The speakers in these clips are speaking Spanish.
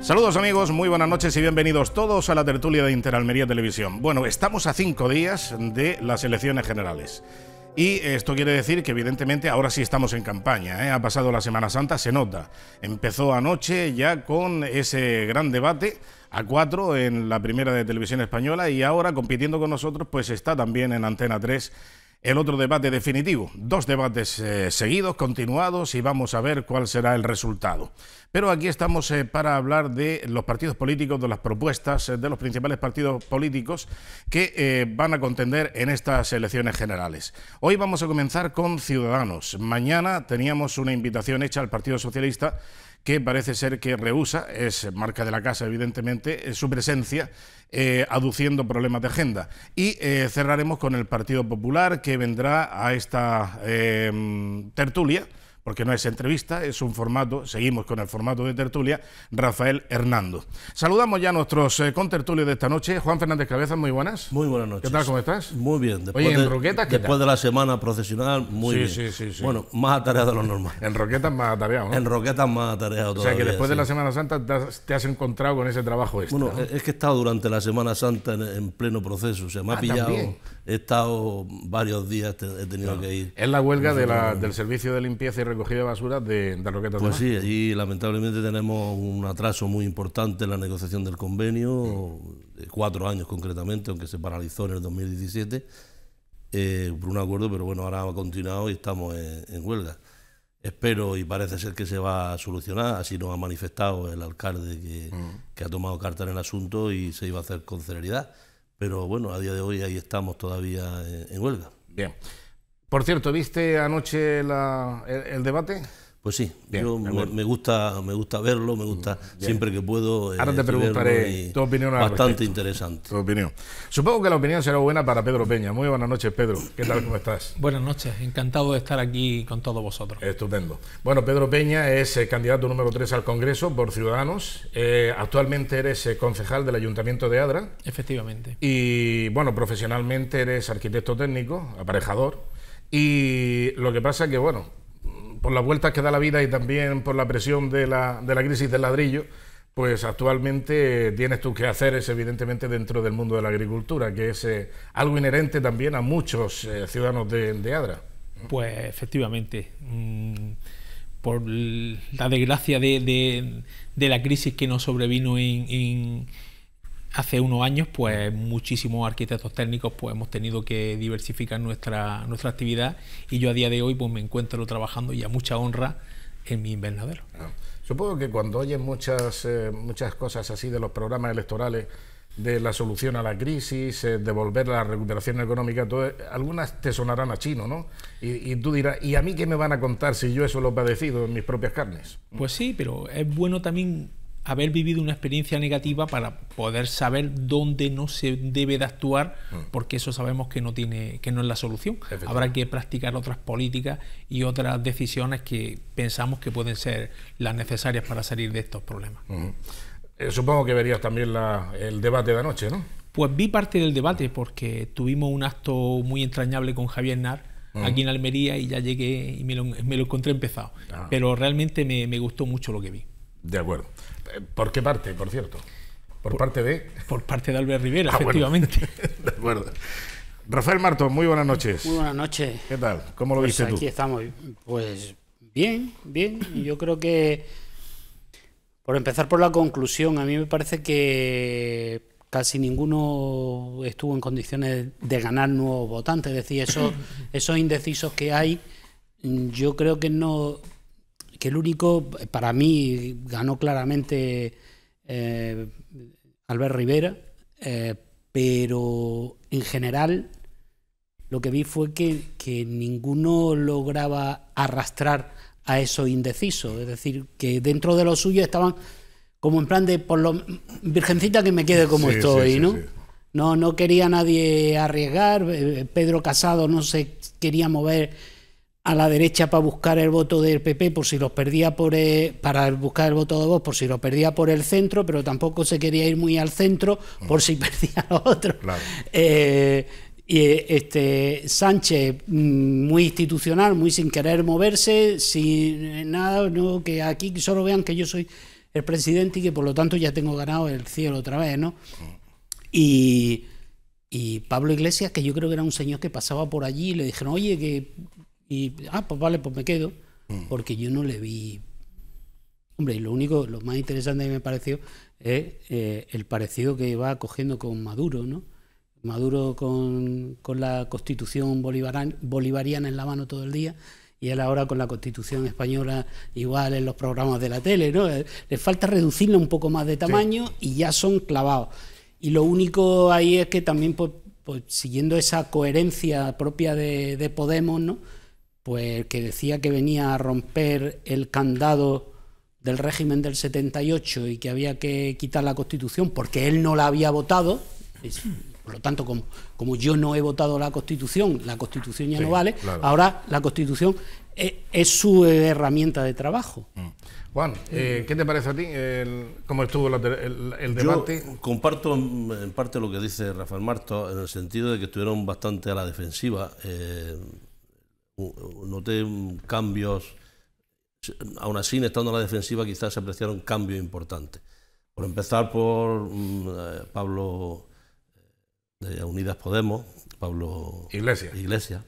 Saludos amigos, muy buenas noches y bienvenidos todos a la tertulia de Interalmería Televisión. Bueno, estamos a 5 días de las elecciones generales. Y esto quiere decir que evidentemente ahora sí estamos en campaña, ¿eh? Ha pasado la Semana Santa, se nota. Empezó anoche ya con ese gran debate a 4 en la primera de Televisión Española y ahora compitiendo con nosotros pues está también en Antena 3 el otro debate definitivo. 2 debates seguidos, continuados, y vamos a ver cuál será el resultado. Pero aquí estamos para hablar de los partidos políticos, de las propuestas de los principales partidos políticos que van a contender en estas elecciones generales. Hoy vamos a comenzar con Ciudadanos. Mañana teníamos una invitación hecha al Partido Socialista que parece ser que rehúsa, es marca de la casa evidentemente, su presencia, aduciendo problemas de agenda. Y cerraremos con el Partido Popular, que vendrá a esta tertulia, porque no es entrevista, es un formato, seguimos con el formato de tertulia, Rafael Hernando. Saludamos ya a nuestros contertulios de esta noche. Juan Fernández Cabezas, muy buenas. Muy buenas noches. ¿Qué tal, cómo estás? Muy bien. Oye, ¿en Roquetas qué tal? Después de la semana procesional, muy bien. Sí. Bueno, más atareado de lo normal. En Roquetas más atareado, ¿no? En Roquetas más atareado todavía. O sea, que después de la Semana Santa te has encontrado con ese trabajo extra, Bueno, ¿no? es que he estado durante la Semana Santa en pleno proceso. O sea, me ha pillado. ¿también? He estado varios días, he tenido que ir. Es la huelga del servicio de limpieza y recogida de basura de Roquetas. Pues sí, allí lamentablemente tenemos un atraso muy importante en la negociación del convenio, de 4 años concretamente, aunque se paralizó en el 2017, por un acuerdo, pero bueno, ahora ha continuado y estamos en huelga. Espero, y parece ser que se va a solucionar, así nos ha manifestado el alcalde que ha tomado carta en el asunto y se iba a hacer con celeridad. Pero bueno, a día de hoy ahí estamos todavía en huelga. Bien. Por cierto, ¿viste anoche el debate? Pues sí, bien, yo me gusta verlo, me gusta siempre que puedo. Ahora te preguntaré tu opinión al bastante respecto. Interesante. Tu opinión. Supongo que la opinión será buena para Pedro Peña. Muy buenas noches, Pedro. ¿Qué tal, cómo estás? Buenas noches, encantado de estar aquí con todos vosotros. Estupendo. Bueno, Pedro Peña es candidato número 3 al Congreso por Ciudadanos. Actualmente eres concejal del Ayuntamiento de Adra. Efectivamente. Y bueno, profesionalmente eres arquitecto técnico, aparejador. Y lo que pasa que, bueno, por las vueltas que da la vida y también por la presión de la crisis del ladrillo, pues actualmente tienes tú que hacer es evidentemente dentro del mundo de la agricultura, que es algo inherente también a muchos ciudadanos de Adra. Pues efectivamente, por la desgracia de la crisis que nos sobrevino hace unos años, pues muchísimos arquitectos técnicos pues hemos tenido que diversificar nuestra actividad, y yo a día de hoy pues me encuentro trabajando y a mucha honra en mi invernadero. Supongo que cuando oyes muchas cosas así de los programas electorales, de la solución a la crisis, de volver a la recuperación económica, algunas te sonarán a chino, ¿no? Y tú dirás, ¿y a mí qué me van a contar si yo eso lo he padecido en mis propias carnes? Pues sí, pero es bueno también haber vivido una experiencia negativa para poder saber dónde no se debe de actuar, porque eso sabemos que no es la solución. Habrá que practicar otras políticas y otras decisiones que pensamos que pueden ser las necesarias para salir de estos problemas. Supongo que verías también el debate de anoche, ¿no? Pues vi parte del debate porque tuvimos un acto muy entrañable con Javier Nar aquí en Almería, y ya llegué y me lo encontré empezado. Pero realmente me gustó mucho lo que vi. De acuerdo. ¿Por qué parte, por cierto? ¿Por parte de...? Por parte de Albert Rivera, efectivamente. Bueno. De acuerdo. Rafael Martos, muy buenas noches. Muy buenas noches. ¿Qué tal? ¿Cómo lo viste tú? Aquí estamos. Pues bien. Yo creo que, por empezar por la conclusión, a mí me parece que casi ninguno estuvo en condiciones de ganar nuevos votantes. Es decir, esos indecisos que hay, yo creo que no... que el único, para mí, ganó claramente Albert Rivera, pero en general lo que vi fue que ninguno lograba arrastrar a esos indecisos, es decir, que dentro de lo suyo estaban como en plan de, por lo virgencita que me quede como estoy, ¿no? Sí. No quería nadie arriesgar. Pedro Casado no se quería mover a la derecha para buscar el voto del PP por si los perdía para buscar el voto de Vox por si lo perdía por el centro, pero tampoco se quería ir muy al centro por si perdía a los otros. Claro. Y Sánchez, muy institucional, muy sin querer moverse, sin nada, no, que aquí solo vean que yo soy el presidente y que por lo tanto ya tengo ganado el cielo otra vez, ¿no? Y Pablo Iglesias, que yo creo que era un señor que pasaba por allí y le dijeron, oye, pues vale, pues me quedo, porque yo no le vi. Hombre, lo más interesante que me pareció es el parecido que va cogiendo con Maduro, ¿no? Maduro con la Constitución bolivariana en la mano todo el día, y él ahora con la Constitución española igual en los programas de la tele, ¿no? Le falta reducirle un poco más de tamaño, sí, y ya son clavados. Y lo único ahí es que también, pues siguiendo esa coherencia propia de Podemos, ¿no? Pues que decía que venía a romper el candado del régimen del 78 y que había que quitar la Constitución porque él no la había votado. Por lo tanto, como yo no he votado la Constitución ya sí, no vale. Claro. Ahora la Constitución es su herramienta de trabajo. Juan, ¿qué te parece a ti? ¿Cómo estuvo el debate? Yo comparto en parte lo que dice Rafael Martos, en el sentido de que estuvieron bastante a la defensiva. Noté cambios, aún así, estando a la defensiva, quizás se apreciaron cambios importantes. Por empezar por Pablo de Unidas Podemos, Pablo Iglesias.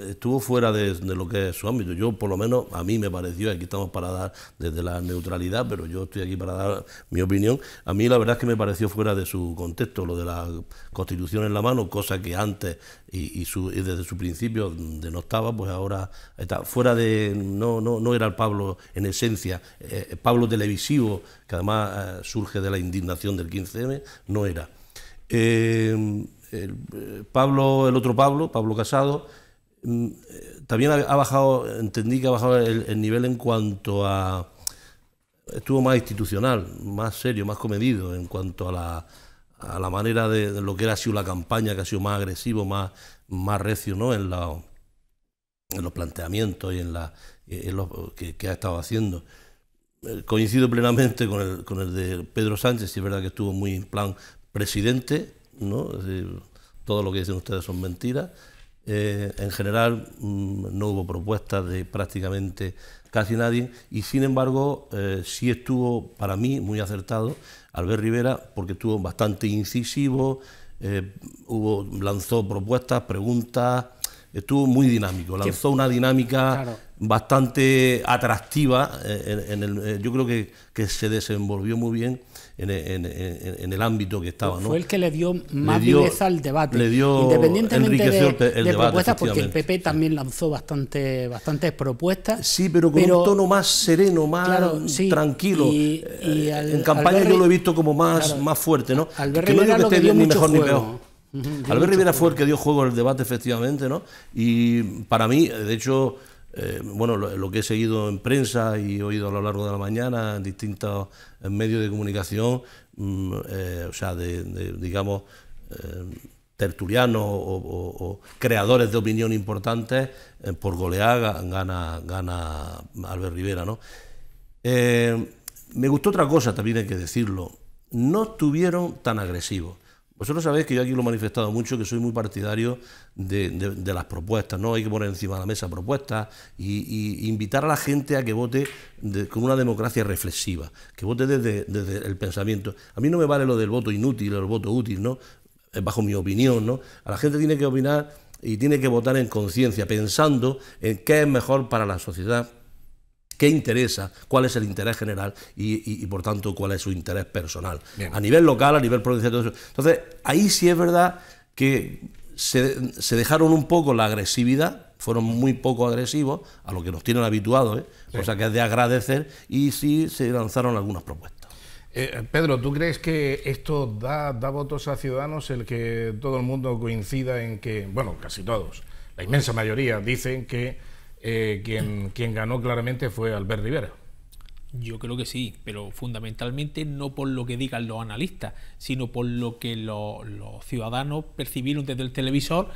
Estuvo fuera de lo que es su ámbito. Yo, por lo menos, a mí me pareció, aquí estamos para dar desde la neutralidad, pero yo estoy aquí para dar mi opinión. A mí la verdad es que me pareció fuera de su contexto lo de la Constitución en la mano, cosa que antes y desde su principio denostaba, pues ahora está fuera de... No era el Pablo en esencia, Pablo televisivo, que además surge de la indignación del 15M, no era. El otro Pablo Casado, también ha bajado, entendí que ha bajado el nivel en cuanto a... Estuvo más institucional, más serio, más comedido en cuanto a la manera de lo que ha sido la campaña, que ha sido más agresivo, más recio, ¿no? en los planteamientos y en lo que ha estado haciendo. Coincido plenamente con el de Pedro Sánchez, y es verdad que estuvo muy en plan presidente, ¿no? Es decir, todo lo que dicen ustedes son mentiras. En general no hubo propuestas de prácticamente casi nadie, y sin embargo sí estuvo para mí muy acertado Albert Rivera, porque estuvo bastante incisivo, lanzó propuestas, preguntas, estuvo muy dinámico, lanzó una dinámica bastante atractiva, yo creo que se desenvolvió muy bien en el ámbito que estaba, ¿no? Fue el que le dio más viveza al debate, independientemente de propuestas, porque el PP también lanzó bastantes propuestas. Sí, pero con un tono más sereno, más tranquilo. En campaña yo lo he visto como más fuerte, ¿no? Albert Rivera lo que dio ni mejor ni peor. Albert Rivera fue el que dio juego al debate, efectivamente, ¿no? Y para mí, de hecho, bueno, lo que he seguido en prensa y he oído a lo largo de la mañana en distintos medios de comunicación, o sea, digamos, tertulianos o creadores de opinión importantes, por goleada gana Albert Rivera, ¿no? Me gustó otra cosa, también hay que decirlo, no estuvieron tan agresivos. Vosotros sabéis que yo aquí lo he manifestado mucho, que soy muy partidario de las propuestas, ¿no? Hay que poner encima de la mesa propuestas y invitar a la gente a que vote con una democracia reflexiva, que vote desde el pensamiento. A mí no me vale lo del voto inútil o el voto útil, ¿no? Bajo mi opinión, ¿no? A la gente tiene que opinar y tiene que votar en conciencia, pensando en qué es mejor para la sociedad, qué interesa, cuál es el interés general y por tanto, cuál es su interés personal. Bien. A nivel local, a nivel provincial, todo eso. Entonces, ahí sí es verdad que se dejaron un poco la agresividad, fueron muy poco agresivos, a lo que nos tienen habituados, sí. Cosa que es de agradecer, y sí se lanzaron algunas propuestas. Pedro, ¿tú crees que esto da votos a Ciudadanos, el que todo el mundo coincida en que, bueno, casi todos, la inmensa mayoría dicen que quien ganó claramente fue Albert Rivera? Yo creo que sí, pero fundamentalmente no por lo que digan los analistas, sino por lo que los ciudadanos percibieron desde el televisor,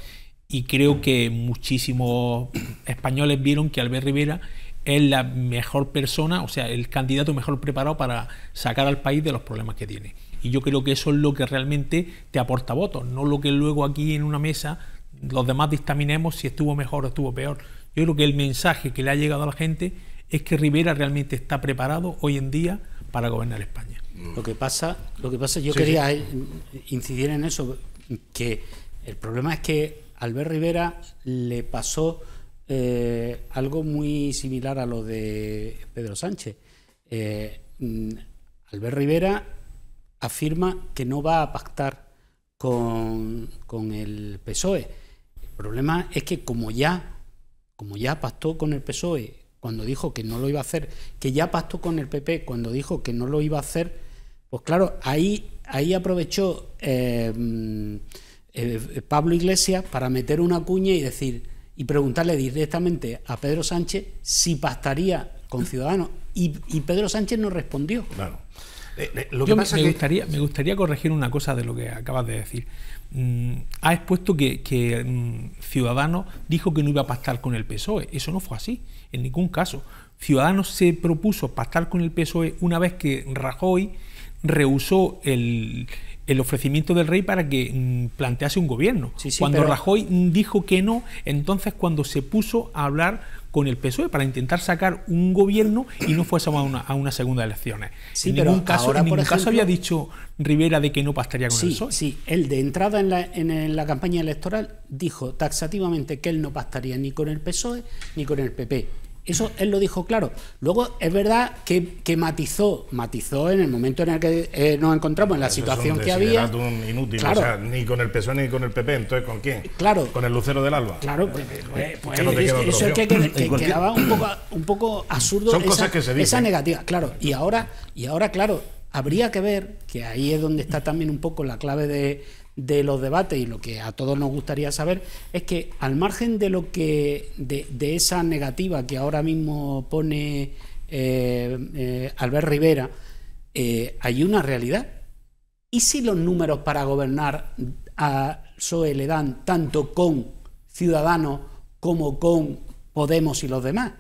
y creo que muchísimos españoles vieron que Albert Rivera es la mejor persona, o sea, el candidato mejor preparado para sacar al país de los problemas que tiene. Y yo creo que eso es lo que realmente te aporta votos, no lo que luego aquí en una mesa los demás dictaminemos si estuvo mejor o estuvo peor. Yo creo que el mensaje que le ha llegado a la gente es que Rivera realmente está preparado hoy en día para gobernar España. Lo que pasa, yo quería incidir en eso, que el problema es que a Albert Rivera le pasó algo muy similar a lo de Pedro Sánchez. Albert Rivera afirma que no va a pactar con el PSOE. El problema es que como ya pactó con el PSOE cuando dijo que no lo iba a hacer, que ya pactó con el PP cuando dijo que no lo iba a hacer, pues claro, ahí aprovechó Pablo Iglesias para meter una cuña y preguntarle directamente a Pedro Sánchez si pactaría con Ciudadanos, y Pedro Sánchez no respondió. Claro. Me gustaría corregir una cosa de lo que acabas de decir. Ha expuesto que Ciudadanos dijo que no iba a pactar con el PSOE. Eso no fue así, en ningún caso. Ciudadanos se propuso pactar con el PSOE una vez que Rajoy rehusó el ofrecimiento del rey para que plantease un gobierno. Cuando Rajoy dijo que no, entonces cuando se puso a hablar con el PSOE para intentar sacar un gobierno y no fuésemos a una segunda elecciones. Sí, en pero ningún caso, ahora, en ningún por ejemplo, caso había dicho Rivera de que no pactaría con el PSOE. Sí, él de entrada en la campaña electoral dijo taxativamente que él no pactaría ni con el PSOE ni con el PP. Eso él lo dijo claro. Luego es verdad que matizó en el momento en el que nos encontramos, en la situación que había. Inútil, claro. O sea, ni con el PSOE ni con el PP, entonces ¿con quién? Claro. Con el Lucero del Alba. Claro, Que no te queda otra eso es opción. que quedaba un poco absurdo. Son cosas que se dicen. Esa negativa, claro. Y ahora, claro, habría que ver, que ahí es donde está también un poco la clave de los debates, y lo que a todos nos gustaría saber es que al margen de lo que de esa negativa que ahora mismo pone Albert Rivera, hay una realidad. ¿Y si los números para gobernar a PSOE le dan tanto con Ciudadanos como con Podemos y los demás?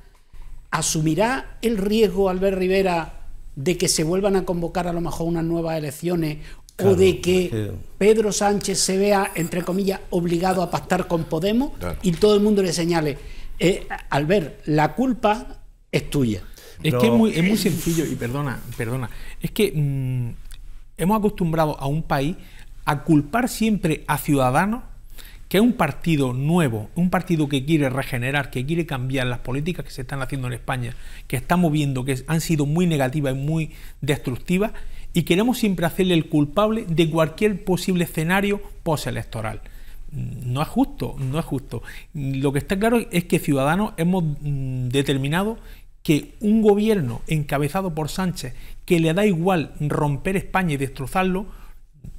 ¿Asumirá el riesgo Albert Rivera de que se vuelvan a convocar a lo mejor unas nuevas elecciones? Claro, o de que Pedro Sánchez se vea, entre comillas, obligado a pactar con Podemos, claro, y todo el mundo le señale, Albert, la culpa es tuya. Es que es muy sencillo, y perdona, es que hemos acostumbrado a un país a culpar siempre a Ciudadanos, que es un partido nuevo, un partido que quiere regenerar, que quiere cambiar las políticas que se están haciendo en España, que estamos viendo que han sido muy negativas y muy destructivas, y queremos siempre hacerle el culpable de cualquier posible escenario postelectoral. No es justo, no es justo. Lo que está claro es que Ciudadanos hemos determinado que un gobierno encabezado por Sánchez, que le da igual romper España y destrozarlo,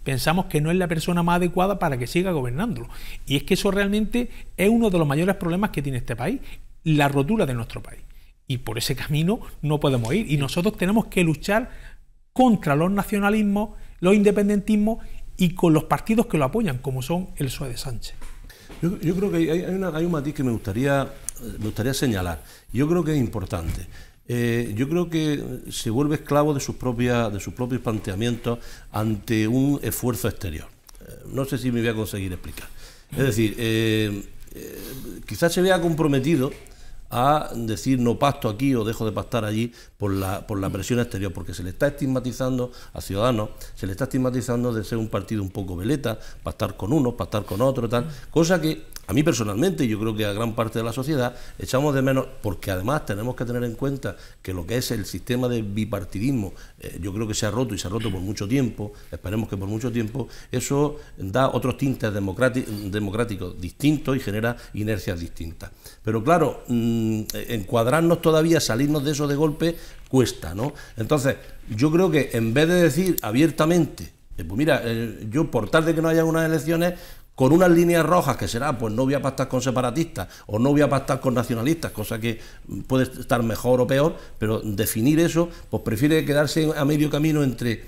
pensamos que no es la persona más adecuada para que siga gobernándolo. Y es que eso realmente es uno de los mayores problemas que tiene este país, la rotura de nuestro país. Y por ese camino no podemos ir. Y nosotros tenemos que luchar contra los nacionalismos, los independentismos y con los partidos que lo apoyan, como son el PSOE de Sánchez. Yo creo que hay un matiz que me gustaría señalar. Yo creo que es importante. Yo creo que se vuelve esclavo de sus propios planteamientos ante un esfuerzo exterior. No sé si me voy a conseguir explicar. Es decir, quizás se vea comprometido a decir no pacto aquí o dejo de pactar allí por la presión exterior, porque se le está estigmatizando a Ciudadanos, se le está estigmatizando de ser un partido un poco veleta, pactar con unos, pactar con otros, tal, cosa que a mí personalmente, y yo creo que a gran parte de la sociedad, echamos de menos, porque además tenemos que tener en cuenta que lo que es el sistema de bipartidismo, yo creo que se ha roto y se ha roto por mucho tiempo, esperemos que por mucho tiempo, eso da otros tintes democráticos distintos y genera inercias distintas. Pero claro, encuadrarnos todavía, salirnos de eso de golpe, cuesta, ¿no? Entonces, yo creo que en vez de decir abiertamente, pues mira, yo por tal de que no haya unas elecciones, con unas líneas rojas que será, pues no voy a pactar con separatistas o no voy a pactar con nacionalistas, cosa que puede estar mejor o peor, pero definir eso, pues prefiere quedarse a medio camino entre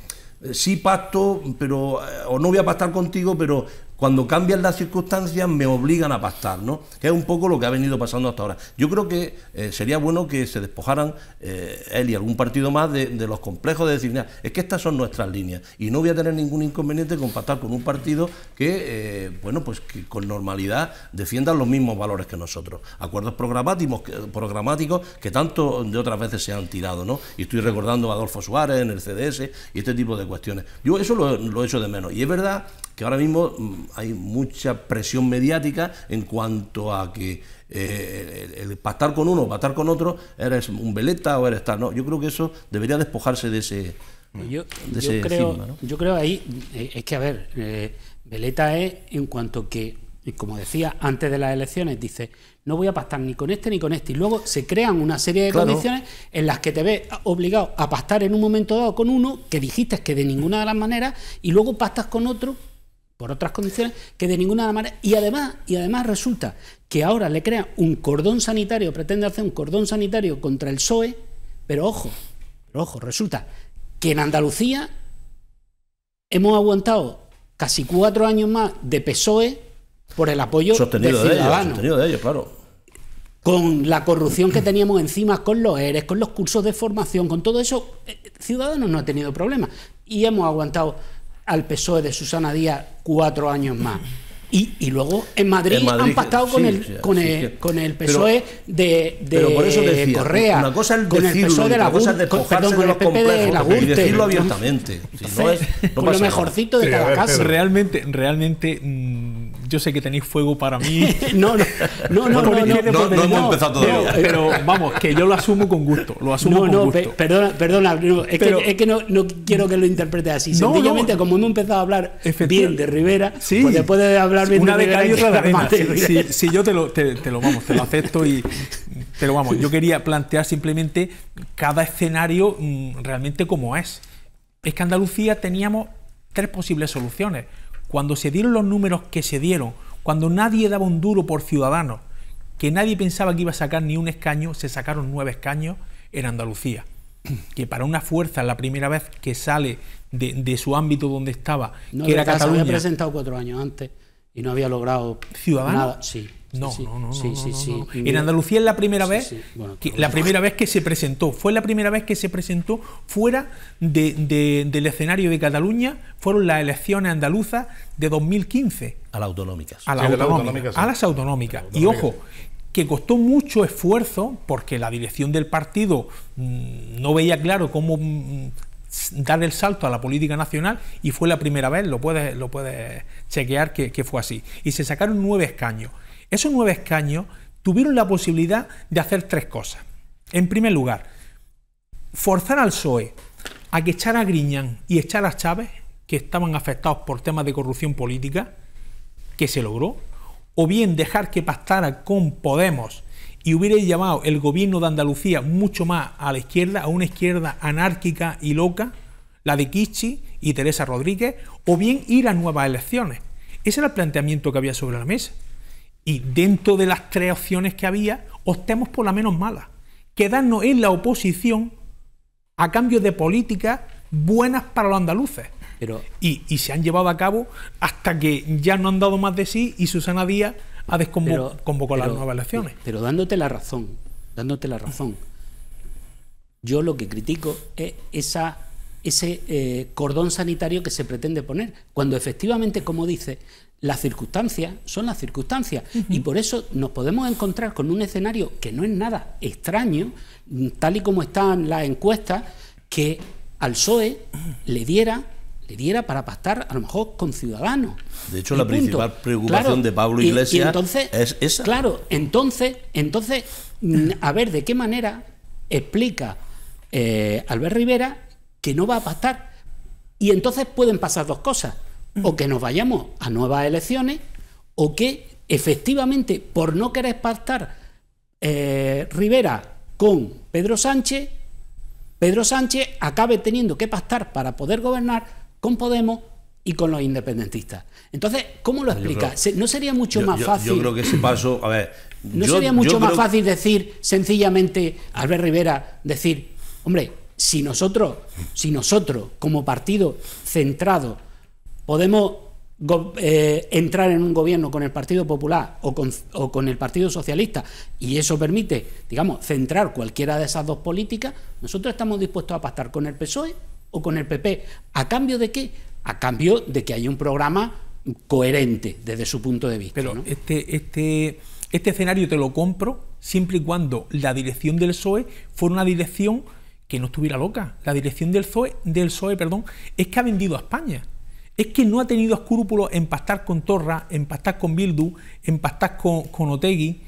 sí pacto, pero o no voy a pactar contigo, pero cuando cambian las circunstancias me obligan a pactar, ¿no? Que es un poco lo que ha venido pasando hasta ahora. Yo creo que sería bueno que se despojaran él y algún partido más de los complejos de decir, es que estas son nuestras líneas y no voy a tener ningún inconveniente con pactar con un partido que, bueno, pues que con normalidad defiendan los mismos valores que nosotros. Acuerdos programáticos que tanto de otras veces se han tirado, ¿no? Y estoy recordando a Adolfo Suárez en el CDS y este tipo de cuestiones. Yo eso lo echo de menos. Y es verdad que ahora mismo hay mucha presión mediática en cuanto a que el pactar con uno o pactar con otro, eres un veleta o eres tal. No, yo creo que eso debería despojarse de ese... Yo creo, ¿no? Yo creo ahí, es que a ver, veleta es en cuanto que, como decía antes de las elecciones, dice, no voy a pactar ni con este ni con este, y luego se crean una serie de condiciones en las que te ves obligado a pactar en un momento dado con uno que dijiste que de ninguna de las maneras, y luego pactas con otro por otras condiciones que de ninguna de las maneras, y además resulta que ahora le crean un cordón sanitario, pretende hacer un cordón sanitario contra el PSOE, pero ojo, resulta que en Andalucía hemos aguantado casi 4 años más de PSOE por el apoyo sostenido de Ciudadanos. Sostenido de ellos, claro. Con la corrupción que teníamos encima, con los ERES, con los cursos de formación, con todo eso, Ciudadanos no ha tenido problemas. Y hemos aguantado al PSOE de Susana Díaz 4 años más. Y luego en Madrid han pactado con el PSOE pero por eso decía, Correa, una cosa es con el PSOE de la con el PP de la Gürtel, y decirlo abiertamente. Con lo mejorcito de cada casa. Realmente, yo sé que tenéis fuego para mí. No hemos empezado todavía. Pero vamos, que yo lo asumo con gusto. Lo asumo con gusto. Perdona, es que no quiero que lo interpretes así. Sencillamente, como hemos empezado a hablar bien de Rivera, pues después de hablar bien una de de cal y otra de arena. Rivera. Sí, yo te lo acepto pero vamos, yo quería plantear simplemente cada escenario realmente como es. Es que Andalucía teníamos 3 posibles soluciones. Cuando se dieron los números que se dieron, cuando nadie daba un duro por Ciudadanos, que nadie pensaba que iba a sacar ni un escaño, se sacaron 9 escaños en Andalucía. Que para una fuerza, la primera vez que sale de su ámbito donde estaba, que era Cataluña. Se había presentado 4 años antes y no había logrado nada. Sí. No. En Andalucía es la primera vez, Bueno, primera vez que se presentó, fue la primera vez que se presentó fuera del escenario de Cataluña, fueron las elecciones andaluzas de 2015. A las autonómicas. A las autonómicas. Y ojo, que costó mucho esfuerzo porque la dirección del partido no veía claro cómo dar el salto a la política nacional, y fue la primera vez, lo puedes chequear que fue así. Y se sacaron 9 escaños. Esos 9 escaños tuvieron la posibilidad de hacer 3 cosas. En primer lugar, forzar al PSOE a que echara a Griñán y echara a Chávez, que estaban afectados por temas de corrupción política, que se logró, o bien dejar que pactara con Podemos y hubiera llevado el gobierno de Andalucía mucho más a la izquierda, a una izquierda anárquica y loca, la de Kichi y Teresa Rodríguez, o bien ir a nuevas elecciones. Ese era el planteamiento que había sobre la mesa. Y dentro de las 3 opciones que había, optemos por la menos mala. Quedarnos en la oposición a cambio de políticas buenas para los andaluces. Y se han llevado a cabo hasta que ya no han dado más de sí y Susana Díaz ha convocado las nuevas elecciones. Pero dándote la razón, yo lo que critico es ese cordón sanitario que se pretende poner, cuando efectivamente, como dice, las circunstancias son las circunstancias. Y por eso nos podemos encontrar con un escenario que no es nada extraño, tal y como están las encuestas, que al PSOE le diera para pactar a lo mejor con Ciudadanos. De hecho, la principal preocupación de Pablo Iglesias entonces, es esa. Claro, entonces, a ver de qué manera explica Albert Rivera que no va a pactar. Y entonces pueden pasar 2 cosas. O que nos vayamos a nuevas elecciones, o que efectivamente, por no querer pactar Rivera con Pedro Sánchez acabe teniendo que pactar para poder gobernar con Podemos y con los independentistas. Entonces, ¿cómo lo explica? ¿No sería mucho más fácil? Yo creo que ese paso, a ver... ¿No sería mucho más fácil decir, sencillamente, Albert Rivera, decir, hombre, si nosotros como partido centrado podemos entrar en un gobierno con el Partido Popular o con el Partido Socialista, y eso permite, digamos, centrar cualquiera de esas dos políticas, nosotros estamos dispuestos a pactar con el PSOE o con el PP. ¿A cambio de qué? A cambio de que haya un programa coherente desde su punto de vista. Pero ¿no? este escenario te lo compro siempre y cuando la dirección del PSOE fuera una dirección que no estuviera loca. La dirección del PSOE, es que ha vendido a España. Es que no ha tenido escrúpulos en pactar con Torra, en pactar con Bildu, en pactar con Otegi.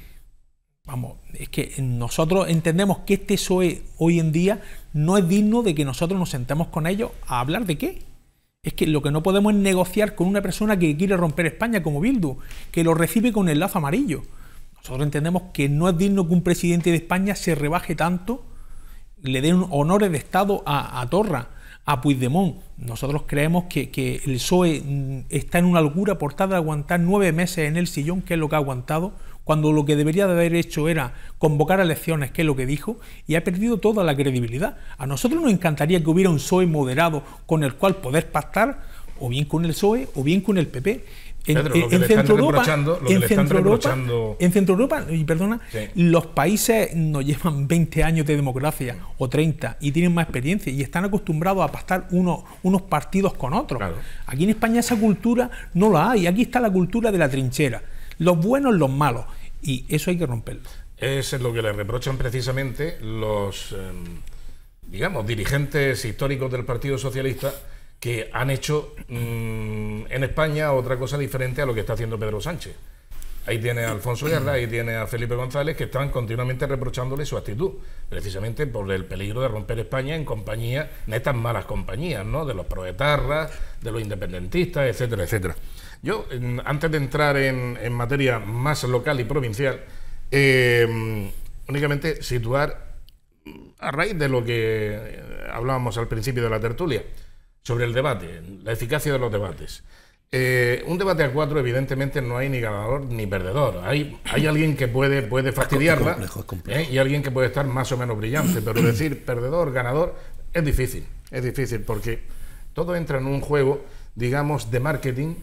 Vamos, es que nosotros entendemos que este PSOE hoy en día no es digno de que nosotros nos sentemos con ellos a hablar de qué. Es que lo que no podemos es negociar con una persona que quiere romper España como Bildu, que lo recibe con el lazo amarillo. Nosotros entendemos que no es digno que un presidente de España se rebaje tanto, le den honores de Estado a Torra, a Puigdemont. Nosotros creemos que el PSOE está en una locura por tal de aguantar 9 meses en el sillón, que es lo que ha aguantado, cuando lo que debería de haber hecho era convocar a elecciones, que es lo que dijo, y ha perdido toda la credibilidad. A nosotros nos encantaría que hubiera un PSOE moderado con el cual poder pactar, o bien con el PSOE o bien con el PP. En Centro Europa, y perdona, sí, los países nos llevan 20 años de democracia o 30 y tienen más experiencia y están acostumbrados a pactar unos partidos con otros. Claro. Aquí en España esa cultura no la hay. Aquí está la cultura de la trinchera, los buenos, los malos, y eso hay que romperlo. Es lo que le reprochan precisamente los digamos, dirigentes históricos del Partido Socialista, que han hecho en España otra cosa diferente a lo que está haciendo Pedro Sánchez. Ahí tiene a Alfonso Guerra, ahí tiene a Felipe González, que están continuamente reprochándole su actitud, precisamente por el peligro de romper España en compañía, en estas malas compañías, ¿no?, de los proetarras, de los independentistas, etcétera, etcétera. Yo, antes de entrar en materia más local y provincial, únicamente situar, a raíz de lo que hablábamos al principio de la tertulia, sobre el debate, la eficacia de los debates. Un debate a 4, evidentemente, no hay ni ganador ni perdedor. Hay alguien que puede fastidiarla, es complejo. Y alguien que puede estar más o menos brillante, pero decir perdedor, ganador, es difícil, porque todo entra en un juego, digamos, de marketing,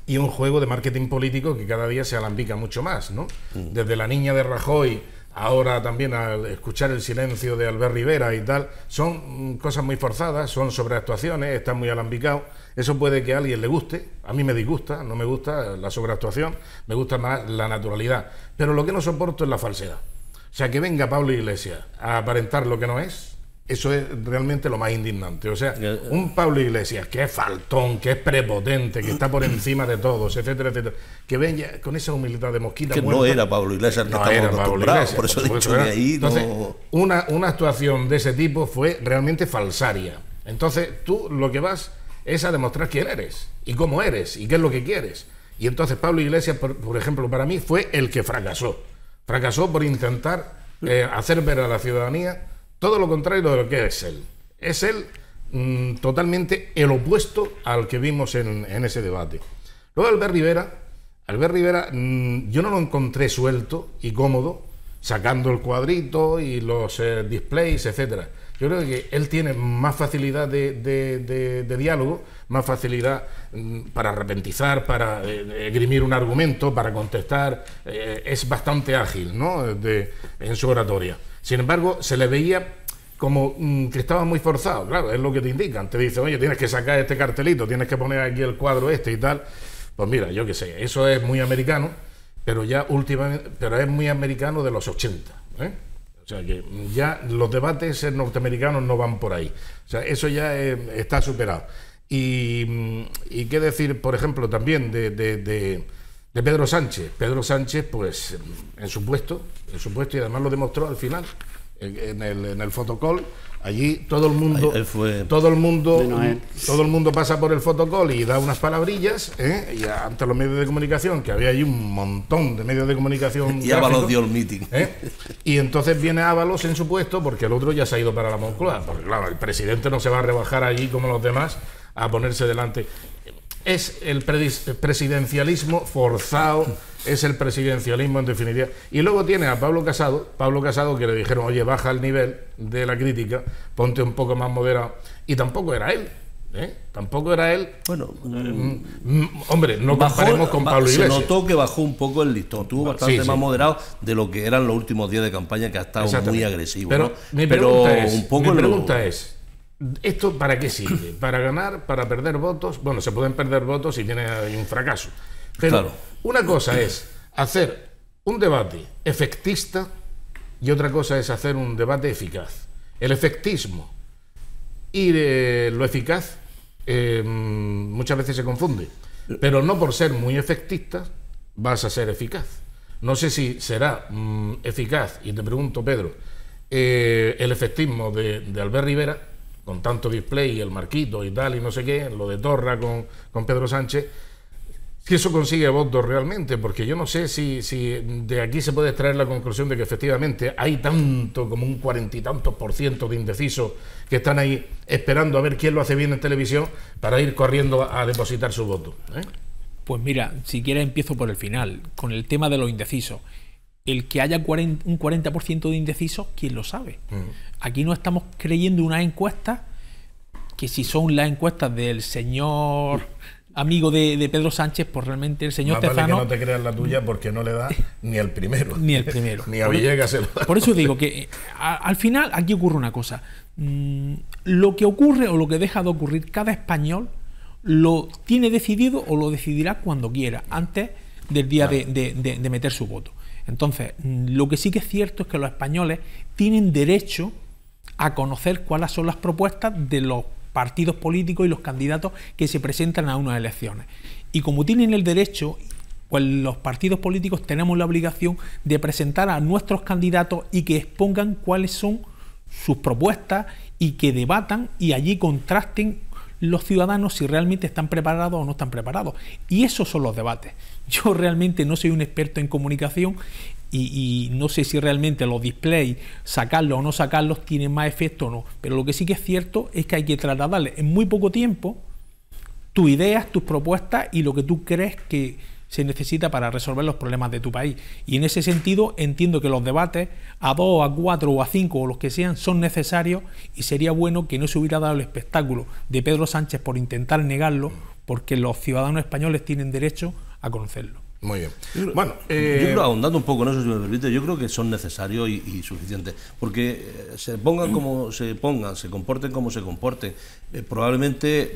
y un juego de marketing político que cada día se alambica mucho más, ¿no? Desde la niña de Rajoy, ahora también al escuchar el silencio de Albert Rivera y tal, son cosas muy forzadas, son sobreactuaciones, están muy alambicados. Eso puede que a alguien le guste, a mí me disgusta, no me gusta la sobreactuación, me gusta más la naturalidad. Pero lo que no soporto es la falsedad. O sea, que venga Pablo Iglesias a aparentar lo que no es, eso es realmente lo más indignante. O sea, un Pablo Iglesias que es faltón, que es prepotente, que está por encima de todos, etcétera, etcétera, que venga con esa humildad de mosquita muerta. No era Pablo Iglesias, no era Pablo Iglesias, por eso he dicho que ahí entonces, no... una actuación de ese tipo fue realmente falsaria. Entonces, tú lo que vas es a demostrar quién eres, y cómo eres, y qué es lo que quieres. Y entonces Pablo Iglesias, por ejemplo, para mí, fue el que fracasó. Fracasó por intentar hacer ver a la ciudadanía todo lo contrario de lo que es él. Es él totalmente el opuesto al que vimos en ese debate. Luego Albert Rivera, yo no lo encontré suelto y cómodo, sacando el cuadrito y los displays, etcétera. Yo creo que él tiene más facilidad de diálogo, más facilidad para arrepentizar, para esgrimir un argumento, para contestar. Es bastante ágil, ¿no?, en su oratoria. Sin embargo, se le veía como que estaba muy forzado. Claro, es lo que te indican. Te dicen, oye, tienes que sacar este cartelito, tienes que poner aquí el cuadro este y tal. Pues mira, yo qué sé, eso es muy americano, pero ya últimamente, pero es muy americano de los 80, ¿eh? O sea que ya los debates norteamericanos no van por ahí. O sea, eso ya está superado. Y qué decir, por ejemplo, también de Pedro Sánchez. Pedro Sánchez, pues, en su puesto, y además lo demostró al final, en el fotocall. Allí todo el mundo pasa por el fotocall y da unas palabrillas, y ante los medios de comunicación, que había allí un montón de medios de comunicación. Y Ábalos dio el meeting. Y entonces viene Ábalos en su puesto, porque el otro ya se ha ido para la Moncloa, porque claro, el presidente no se va a rebajar allí como los demás a ponerse delante. Es el presidencialismo forzado, es el presidencialismo en definitiva. Y luego tiene a Pablo Casado, que le dijeron, oye, baja el nivel de la crítica, ponte un poco más moderado. Y tampoco era él. Tampoco era él. Bueno, hombre, no comparemos con Pablo Iglesias. Se notó que bajó un poco el listón, estuvo bastante más moderado de lo que eran los últimos días de campaña, que ha estado muy agresivo. Pero, ¿no? mi pregunta es, ¿esto para qué sirve? ¿Para ganar? ¿Para perder votos? Bueno, se pueden perder votos si tiene un fracaso. Pero una cosa es hacer un debate efectista y otra cosa es hacer un debate eficaz. El efectismo y lo eficaz muchas veces se confunde, pero no por ser muy efectista vas a ser eficaz. No sé si será eficaz, y te pregunto, Pedro, el efectismo de Albert Rivera, con tanto display, el marquito y tal, y no sé qué, lo de Torra con Pedro Sánchez, si eso consigue votos realmente, porque yo no sé si de aquí se puede extraer la conclusión de que efectivamente hay tanto, como un 40 y tantos % de indecisos que están ahí esperando a ver quién lo hace bien en televisión para ir corriendo a depositar su voto. Pues mira, si quieres empiezo por el final, con el tema de los indecisos. El que haya un 40% de indecisos, ¿quién lo sabe? Aquí no estamos creyendo unas encuestas que si son las encuestas del señor amigo de Pedro Sánchez, pues realmente el señor Tezano... Vale, que no te creas la tuya porque no le da ni el primero. Ni el primero. Ni a Villegas se lo da. Por eso digo que al final aquí ocurre una cosa. Lo que ocurre o lo que deja de ocurrir, cada español lo tiene decidido o lo decidirá cuando quiera, antes del día de meter su voto. Entonces, lo que sí que es cierto es que los españoles tienen derecho a conocer cuáles son las propuestas de los partidos políticos y los candidatos que se presentan a unas elecciones. Y como tienen el derecho, pues los partidos políticos tenemos la obligación de presentar a nuestros candidatos y que expongan cuáles son sus propuestas y que debatan y allí contrasten los ciudadanos si realmente están preparados o no están preparados. Y esos son los debates. Yo realmente no soy un experto en comunicación y no sé si realmente los displays, sacarlos o no sacarlos, tienen más efecto o no. Pero lo que sí que es cierto es que hay que trasladarle en muy poco tiempo tus ideas, tus propuestas y lo que tú crees que se necesita para resolver los problemas de tu país. Y en ese sentido entiendo que los debates a 2, a 4 o a 5 o los que sean son necesarios y sería bueno que no se hubiera dado el espectáculo de Pedro Sánchez por intentar negarlo, porque los ciudadanos españoles tienen derecho a conocerlo. Muy bien. Bueno, yo creo, ahondando un poco en eso, si me permite, yo creo que son necesarios y suficientes, porque se pongan como se pongan, se comporten como se comporten, probablemente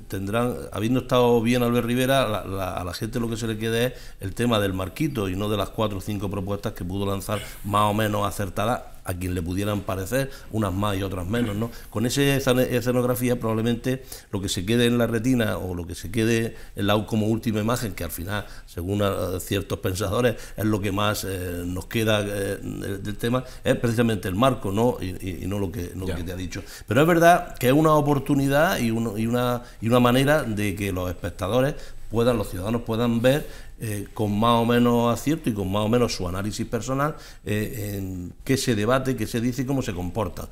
tendrán, habiendo estado bien Albert Rivera, a la gente lo que se le queda es el tema del marquito y no de las 4 o 5 propuestas que pudo lanzar más o menos acertadas, a quien le pudieran parecer, unas más y otras menos, ¿no? Con esa escenografía probablemente lo que se quede en la retina o lo que se quede como última imagen, que al final, según ciertos pensadores, es lo que más nos queda del tema, es precisamente el marco, ¿no? Y no lo que te ha dicho. Pero es verdad que es una oportunidad y una manera de que los espectadores los ciudadanos puedan ver con más o menos acierto y con más o menos su análisis personal en qué se debate, qué se dice y cómo se comporta.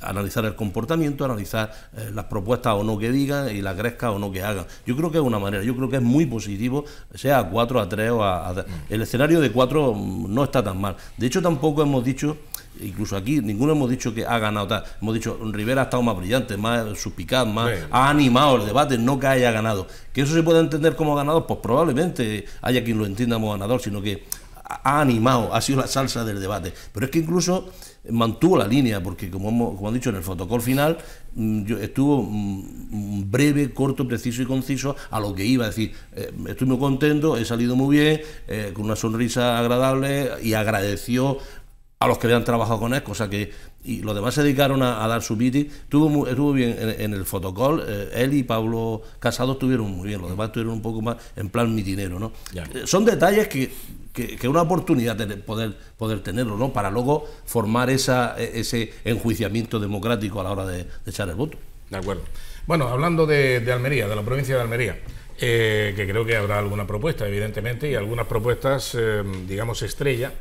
Analizar el comportamiento, analizar las propuestas o no que digan y las grescas o no que hagan. Yo creo que es una manera, yo creo que es muy positivo, sea a 4, a 3 o el escenario de 4 no está tan mal. De hecho, tampoco hemos dicho, incluso aquí, ninguno hemos dicho que ha ganado tal. Hemos dicho, Rivera ha estado más brillante, más suspicaz, más ha animado el debate, no que haya ganado. Que eso se pueda entender como ganador, pues probablemente haya quien lo entienda como ganador, sino que ha animado, ha sido la salsa del debate. Pero es que incluso mantuvo la línea, porque como han dicho en el fotocall final, estuvo breve, corto, preciso y conciso a lo que iba a decir. Estoy muy contento, he salido muy bien, con una sonrisa agradable, y agradeció a los que habían trabajado con él, cosa que... Y los demás se dedicaron a dar su meeting. Estuvo bien en el fotocall. Él y Pablo Casado estuvieron muy bien, los demás estuvieron un poco más en plan mitinero, ¿no? Son detalles que es una oportunidad de poder tenerlo, ¿no? Para luego formar ese enjuiciamiento democrático a la hora de echar el voto. De acuerdo. Bueno, hablando de Almería, de la provincia de Almería, que creo que habrá alguna propuesta, evidentemente, y algunas propuestas, digamos, estrella,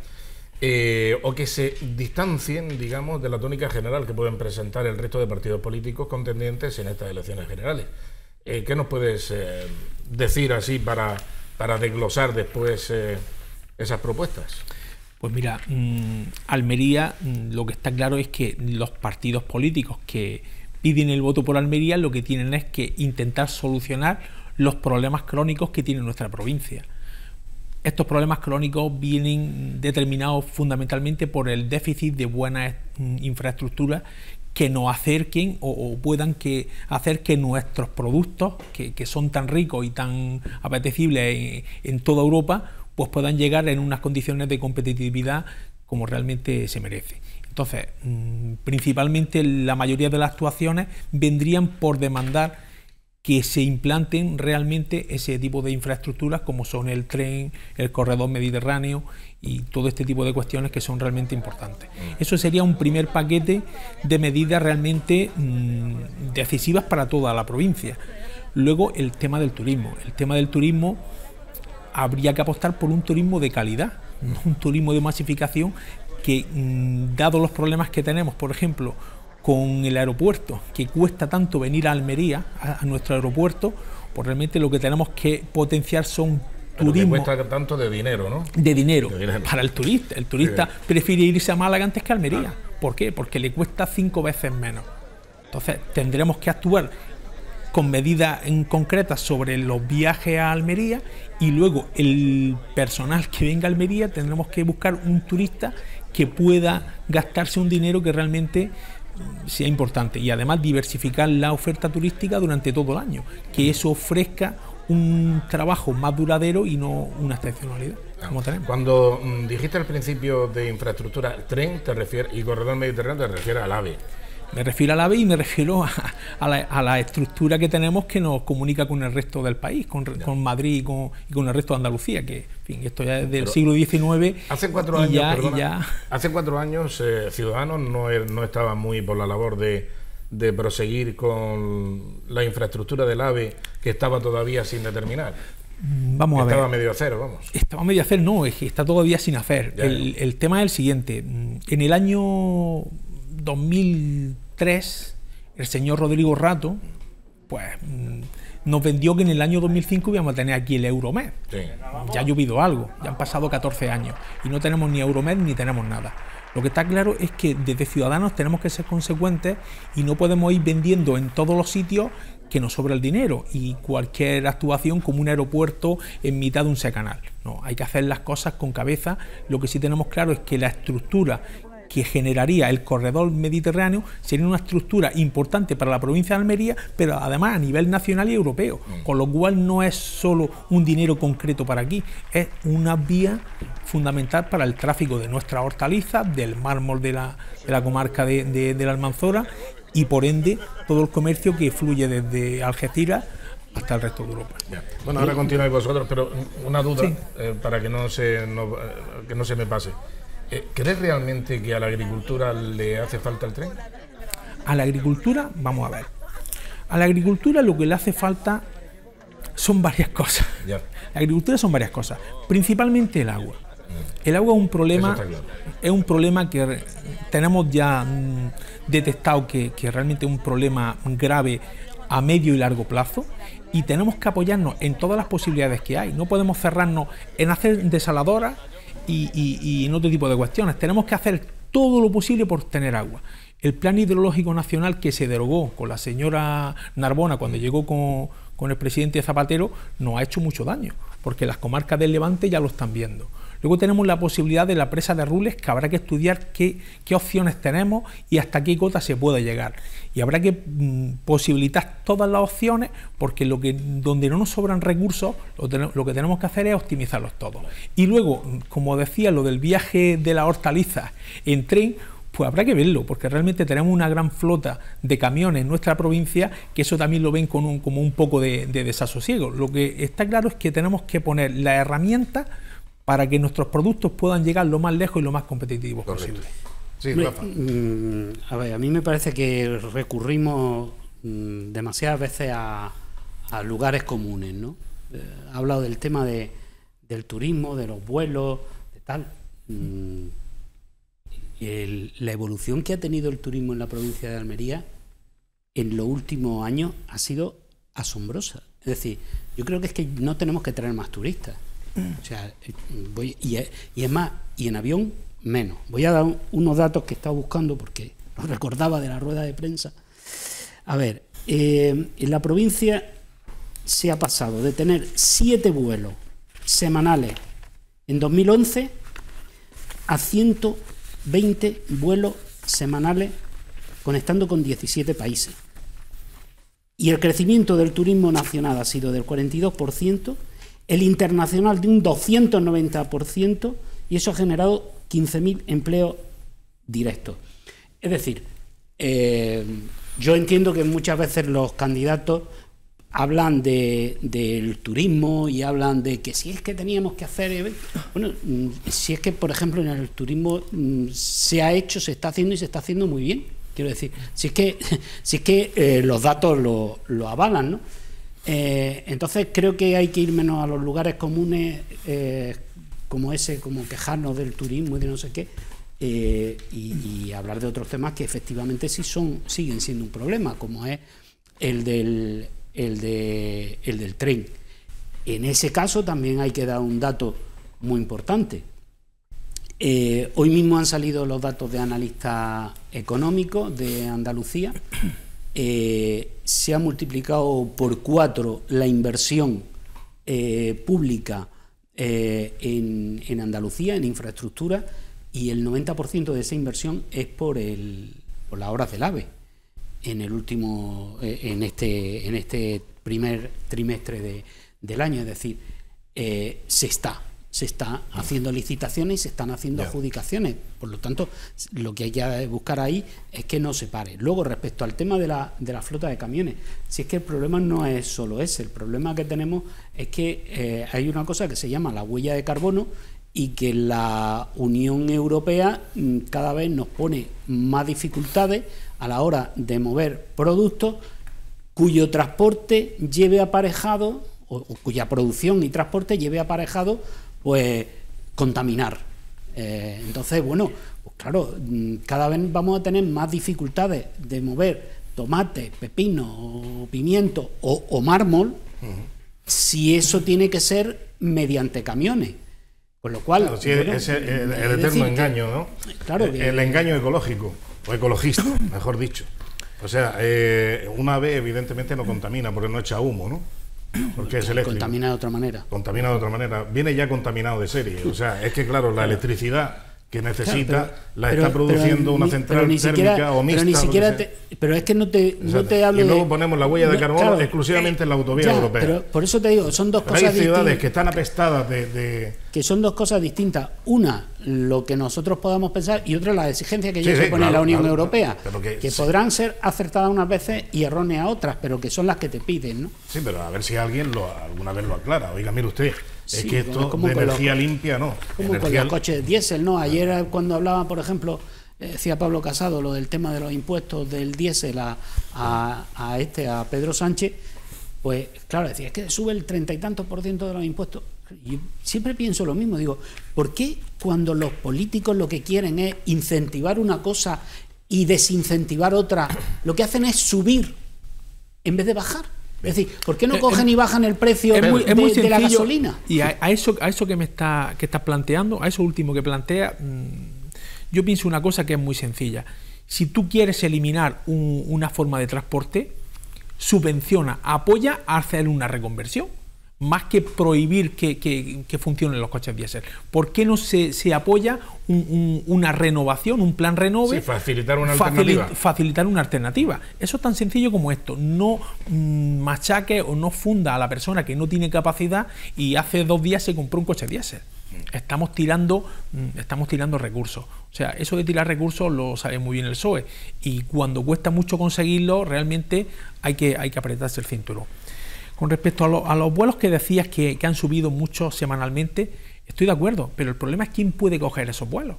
o que se distancien, digamos, de la tónica general que pueden presentar el resto de partidos políticos contendientes en estas elecciones generales. ¿Qué nos puedes decir así para desglosar después esas propuestas? Pues mira, Almería, lo que está claro es que los partidos políticos que piden el voto por Almería, lo que tienen es que intentar solucionar los problemas crónicos que tiene nuestra provincia. Estos problemas crónicos vienen determinados fundamentalmente por el déficit de buenas infraestructuras que nos acerquen o puedan hacer que nuestros productos, que son tan ricos y tan apetecibles en toda Europa, pues puedan llegar en unas condiciones de competitividad como realmente se merece. Entonces, principalmente la mayoría de las actuaciones vendrían por demandar que se implanten realmente ese tipo de infraestructuras como son el tren, el corredor mediterráneo y todo este tipo de cuestiones que son realmente importantes. Eso sería un primer paquete de medidas realmente decisivas para toda la provincia. Luego el tema del turismo. El tema del turismo habría que apostar por un turismo de calidad, no un turismo de masificación que, dado los problemas que tenemos, por ejemplo, con el aeropuerto, que cuesta tanto venir a Almería, a nuestro aeropuerto, pues realmente lo que tenemos que potenciar son turismo. Que cuesta tanto de dinero, ¿no? De dinero para el turista. El turista prefiere irse a Málaga antes que a Almería. ¿Por qué? Porque le cuesta 5 veces menos. Entonces tendremos que actuar con medidas concretas sobre los viajes a Almería y luego el personal que venga a Almería tendremos que buscar un turista que pueda gastarse un dinero que realmente sea importante y además diversificar la oferta turística durante todo el año, que eso ofrezca un trabajo más duradero y no una excepcionalidad como tenemos. Cuando dijiste al principio de infraestructura, tren te refieres y corredor mediterráneo te refieres al AVE. Me refiero al AVE y me refiero a la estructura que tenemos que nos comunica con el resto del país, con Madrid y con el resto de Andalucía, que en fin, esto ya es del siglo XIX. Hace 4 años, hace 4 años Ciudadanos no estaba muy por la labor de proseguir con la infraestructura del AVE, que estaba todavía sin determinar. Vamos a ver. Estaba medio a cero, vamos. Estaba medio a cero, no, es que está todavía sin hacer. El tema es el siguiente. En el año 2003, el señor Rodrigo Rato, pues nos vendió que en el año 2005 íbamos a tener aquí el Euromed. Sí. Ya ha llovido algo, ya han pasado 14 años y no tenemos ni Euromed ni tenemos nada. Lo que está claro es que desde Ciudadanos tenemos que ser consecuentes y no podemos ir vendiendo en todos los sitios que nos sobra el dinero y cualquier actuación como un aeropuerto en mitad de un secanal. No, hay que hacer las cosas con cabeza. Lo que sí tenemos claro es que la estructura que generaría el corredor mediterráneo sería una estructura importante para la provincia de Almería, pero además a nivel nacional y europeo, con lo cual no es solo un dinero concreto para aquí, es una vía fundamental para el tráfico de nuestras hortalizas, del mármol de la comarca de la Almanzora y por ende todo el comercio que fluye desde Algeciras hasta el resto de Europa. Bueno, ahora continuáis vosotros, pero una duda, sí, para que no se me pase. ¿Crees realmente que a la agricultura le hace falta el tren? A la agricultura, vamos a ver. A la agricultura lo que le hace falta son varias cosas. Ya. La agricultura son varias cosas, principalmente el agua. El agua es un problema, claro, es un problema que tenemos ya detectado que realmente es un problema grave a medio y largo plazo y tenemos que apoyarnos en todas las posibilidades que hay. No podemos cerrarnos en hacer desaladoras y en otro tipo de cuestiones. Tenemos que hacer todo lo posible por tener agua. El plan hidrológico nacional que se derogó con la señora Narbona cuando llegó con el presidente Zapatero nos ha hecho mucho daño, porque las comarcas del Levante ya lo están viendo. Luego tenemos la posibilidad de la presa de Rules, que habrá que estudiar qué opciones tenemos y hasta qué cota se puede llegar. Y habrá que posibilitar todas las opciones, porque donde no nos sobran recursos, lo que tenemos que hacer es optimizarlos todos. Y luego, como decía, lo del viaje de las hortalizas en tren, pues habrá que verlo, porque realmente tenemos una gran flota de camiones en nuestra provincia, que eso también lo ven como un poco de desasosiego. Lo que está claro es que tenemos que poner las herramientas para que nuestros productos puedan llegar lo más lejos y lo más competitivos posible. Sí, Rafa. A ver, a mí me parece que recurrimos demasiadas veces a lugares comunes, ¿no? Ha hablado del tema del turismo, de los vuelos, de tal. La evolución que ha tenido el turismo en la provincia de Almería en los últimos años ha sido asombrosa. Es decir, yo creo que es que no tenemos que traer más turistas. O sea, y es más, y en avión menos. Voy a dar unos datos que he estado buscando porque los recordaba de la rueda de prensa. A ver, en la provincia se ha pasado de tener 7 vuelos semanales en 2011 a 120 vuelos semanales conectando con 17 países. Y el crecimiento del turismo nacional ha sido del 42%, el internacional de un 290%, y eso ha generado 15.000 empleos directos. Es decir, yo entiendo que muchas veces los candidatos hablan del turismo y hablan de que si es que teníamos que hacer... Bueno, si es que, por ejemplo, en el turismo se ha hecho, se está haciendo y se está haciendo muy bien. Quiero decir, si es que los datos lo avalan, ¿no? Entonces creo que hay que ir menos a los lugares comunes como ese, como quejarnos del turismo y de no sé qué, y hablar de otros temas que efectivamente siguen siendo un problema, como es el del tren. En ese caso también hay que dar un dato muy importante. Hoy mismo han salido los datos de analistas económicos de Andalucía. Se ha multiplicado por 4 la inversión pública en Andalucía, en infraestructura, y el 90% de esa inversión es por las horas del AVE en este primer trimestre del año. Es decir, se está haciendo licitaciones y se están haciendo adjudicaciones. Por lo tanto, lo que hay que buscar ahí es que no se pare. Luego, respecto al tema de la flota de camiones, si es que el problema no es solo ese, el problema que tenemos es que hay una cosa que se llama la huella de carbono, y que la Unión Europea cada vez nos pone más dificultades a la hora de mover productos cuyo transporte lleve aparejado, o cuya producción y transporte lleve aparejado, pues contaminar. Entonces, bueno, pues claro, cada vez vamos a tener más dificultades de mover tomate, pepino, o pimiento o mármol, si eso tiene que ser mediante camiones. Con lo cual... Claro, sí, bueno, es el eterno engaño, ¿no? Claro el engaño ecológico, o ecologista, mejor dicho. O sea, un ave evidentemente no contamina porque no echa humo, ¿no? Porque es eléctrico. Contamina de otra manera. Contamina de otra manera. Viene ya contaminado de serie. O sea, es que claro, la electricidad que necesita la está produciendo una central térmica o mixta. Pero es que no te hablo de... Y luego ponemos la huella de carbono exclusivamente en la autovía europea. Pero por eso te digo, son dos cosas distintas. Hay ciudades que están apestadas que son dos cosas distintas. Una, lo que nosotros podamos pensar, y otra, las exigencias que se pone la Unión Europea, que podrán ser acertadas unas veces y erróneas otras, pero que son las que te piden, ¿no? Sí, pero a ver si alguien alguna vez lo aclara. Oiga, mire usted, es que esto de energía limpia no. Como con los coches diésel, ¿no? Ayer cuando hablaba, por ejemplo, decía Pablo Casado, lo del tema de los impuestos del diésel a Pedro Sánchez, pues claro, decía, es que sube el 30 y tantos % de los impuestos. Yo siempre pienso lo mismo, digo, ¿por qué cuando los políticos lo que quieren es incentivar una cosa y desincentivar otra, lo que hacen es subir en vez de bajar? Es decir, ¿por qué no cogen y bajan el precio de la gasolina? Y a eso que estás planteando, a eso último que plantea, yo pienso una cosa que es muy sencilla. Si tú quieres eliminar una forma de transporte, subvenciona, apoya a hacer una reconversión, más que prohibir que funcionen los coches diésel. ¿Por qué no se apoya una renovación, un plan renove? Sí, facilitar una alternativa. Facilitar una alternativa. Eso es tan sencillo como esto. No machaque o no funda a la persona que no tiene capacidad y hace 2 días se compró un coche diésel. Estamos tirando recursos. O sea, eso de tirar recursos lo sabe muy bien el PSOE. Y cuando cuesta mucho conseguirlo, realmente hay que apretarse el cinturón. Con respecto a los vuelos que decías que han subido mucho semanalmente, estoy de acuerdo, pero el problema es quién puede coger esos vuelos.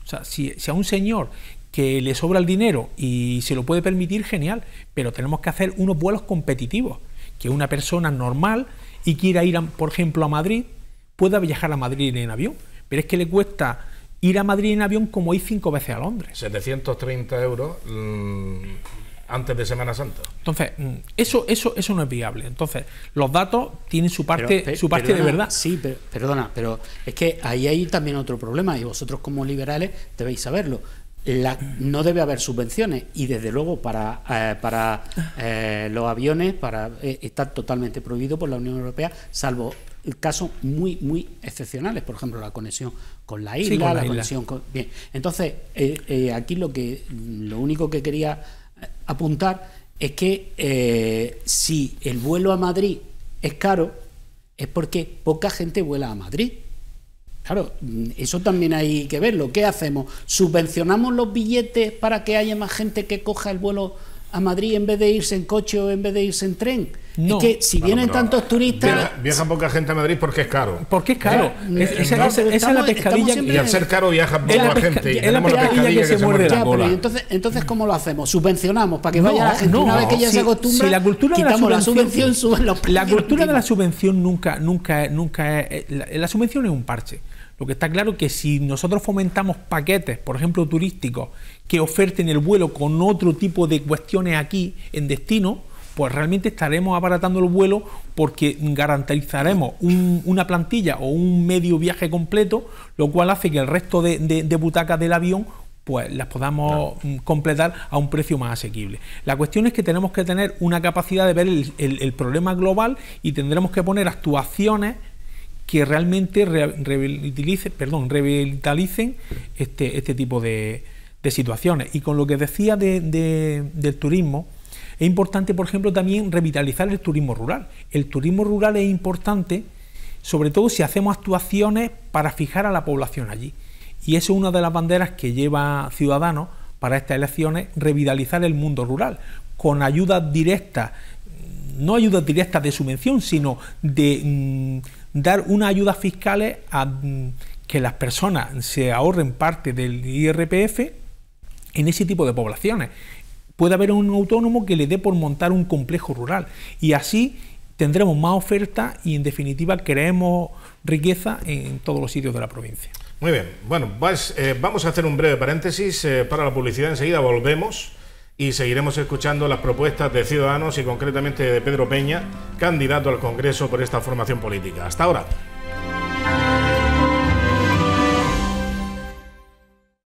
O sea, si a un señor que le sobra el dinero y se lo puede permitir, genial, pero tenemos que hacer unos vuelos competitivos, que una persona normal y quiera ir, por ejemplo, a Madrid, pueda viajar a Madrid en avión, pero es que le cuesta ir a Madrid en avión como ir 5 veces a Londres. 730 euros antes de Semana Santa. Entonces, eso no es viable. Entonces, los datos tienen su parte de verdad. Sí, pero es que ahí hay también otro problema, y vosotros como liberales debéis saberlo. no debe haber subvenciones, y desde luego para los aviones está totalmente prohibido por la Unión Europea, salvo casos muy, muy excepcionales, por ejemplo la conexión con la isla, sí, con la conexión con... Bien, entonces aquí lo único que quería apuntar es que si el vuelo a Madrid es caro, es porque poca gente vuela a Madrid. Claro, eso también hay que verlo. ¿Qué hacemos? ¿Subvencionamos los billetes para que haya más gente que coja el vuelo a Madrid en vez de irse en coche o en vez de irse en tren? No. Es que si vienen tantos turistas... Viaja poca gente a Madrid porque es caro. Porque es caro. Esa es la pescadilla. Y al ser caro viaja poca gente. Es la pescadilla que se muerde la cola. Entonces, ¿cómo lo hacemos? ¿Subvencionamos para que vaya la gente? Una vez que ya se acostumbra, si la cultura quitamos de la subvención, suben los precios. La cultura de la subvención nunca es... La subvención es un parche. Lo que está claro es que si nosotros fomentamos paquetes, por ejemplo turísticos, que oferten el vuelo con otro tipo de cuestiones aquí en destino, pues realmente estaremos abaratando el vuelo, porque garantizaremos una plantilla o un medio viaje completo, lo cual hace que el resto de butacas del avión pues las podamos completar a un precio más asequible. La cuestión es que tenemos que tener una capacidad de ver el problema global, y tendremos que poner actuaciones que realmente revitalicen este tipo de situaciones. Y con lo que decía del turismo, es importante, por ejemplo, también revitalizar el turismo rural. El turismo rural es importante, sobre todo si hacemos actuaciones para fijar a la población allí. Y eso es una de las banderas que lleva Ciudadanos para estas elecciones: revitalizar el mundo rural, con ayudas directas, no ayudas directas de subvención, sino de dar unas ayudas fiscales a que las personas se ahorren parte del IRPF en ese tipo de poblaciones. Puede haber un autónomo que le dé por montar un complejo rural, y así tendremos más oferta y, en definitiva, creemos riqueza en todos los sitios de la provincia. Muy bien, bueno, vamos a hacer un breve paréntesis para la publicidad. Enseguida volvemos y seguiremos escuchando las propuestas de Ciudadanos, y concretamente de Pedro Peña, candidato al Congreso por esta formación política. Hasta ahora.